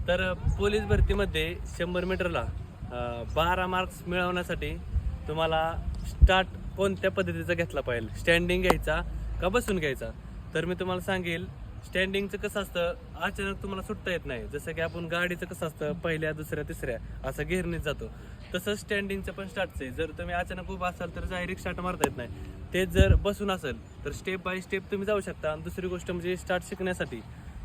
तर पोलीस भरतीमध्ये 100 मीटरला 12 मार्क्स मिळवण्यासाठी तुम्हाला स्टार्ट कोणत्या पद्धतीचा घेतला पाहिजे, स्टँडिंग घ्यायचा का बसून घ्यायचा? तर मी तुम्हाला सांगेल, स्टँडिंगचं कसं असतं, अचानक तुम्हाला सुटता येत नाही. जसं की आपण गाडीचं कसं असतं, पहिल्या दुसऱ्या तिसऱ्या असं घेरणीत जातो, तसं स्टँडिंगचं पण स्टार्टचं आहे. जर तुम्ही अचानक उभा असाल तर डायरेक्ट स्टार्ट मारता येत नाही. तेच जर बसून असेल तर स्टेप बाय स्टेप तुम्ही जाऊ शकता. आणि दुसरी गोष्ट म्हणजे स्टार्ट शिकण्यासाठी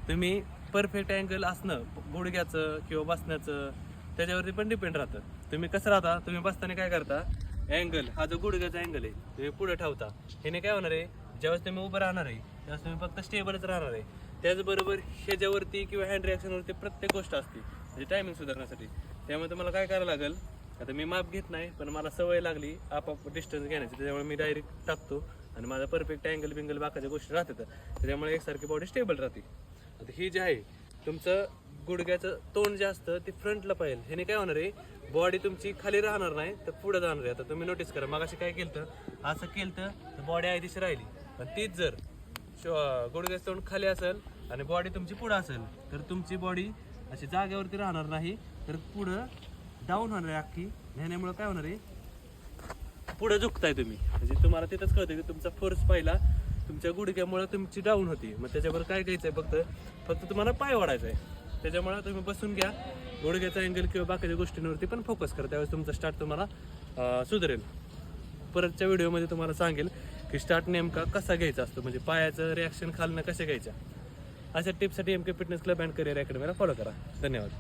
तुम्ही परफेक्ट अँगल असणं, गुडघ्याचं किंवा बसण्याचं, त्याच्यावरती पण डिपेंड राहतं. तुम्ही कसं राहता, तुम्ही बसताना काय करता, अँगल हा जो गुडघ्याचा अँगल आहे तुम्ही पुढे ठेवता. ह्याने काय होणार आहे, ज्यावेळेस तुम्ही उभं राहणार आहे त्यावेळेस तुम्ही फक्त स्टेबलच राहणार आहे. त्याचबरोबर ह्याच्यावरती किंवा हँड रिॲक्शनवरती प्रत्येक गोष्ट असते, म्हणजे टायमिंग सुधारण्यासाठी. त्यामुळे तुम्हाला काय करायला लागेल, आता मी माप घेत नाही पण मला सवय लागली आपाप डिस्टन्स घेण्याची, त्याच्यामुळे मी डायरेक्ट टाकतो आणि माझा परफेक्ट अँगल बिंगल बाकीच्या गोष्टी राहतात, त्याच्यामुळे एकसारखी बॉडी स्टेबल राहते. आता ही जे आहे तुमचं गुडघ्याचं तोंड जे असतं ते फ्रंटला पाहिजे. ह्याने काय होणार आहे, बॉडी तुमची खाली राहणार नाही तर पुढे जाणार आहे. आता तुम्ही नोटीस करा, मग काय केलं तर असं केलं तर बॉडी आहे दिशी राहिली. पण तीच जर गुडघ्याचं तोंड खाली असेल आणि बॉडी तुमची पुढं असेल तर तुमची बॉडी अशी जागेवरती राहणार नाही, तर पुढं डाऊन होणार आहे अख्खी. ह्याच्यामुळे काय होणार आहे, पुढे झुकताय तुम्ही, म्हणजे तुम्हाला तिथंच कळतं की तुमचा फोर्स पहिला तुमच्या गुडघ्यामुळे तुमची डाऊन होती. मग त्याच्यावर काय घ्यायचंय, फक्त तुम्हाला पाय वाढायचा आहे. त्याच्यामुळे तुम्ही बसून घ्या, गुडघ्याचा अँगल किंवा बाकीच्या गोष्टींवरती पण फोकस करा, त्यावेळेस तुमचा स्टार्ट तुम्हाला सुधारेल. परतच्या व्हिडिओमध्ये तुम्हाला सांगेल की स्टार्ट नेमका कसा घ्यायचा असतो, म्हणजे पायाचं रिॲक्शन खालनं कसे घ्यायचं. अशा टिप्ससाठी MK fitness club and career अकॅडमीला फॉलो करा. धन्यवाद.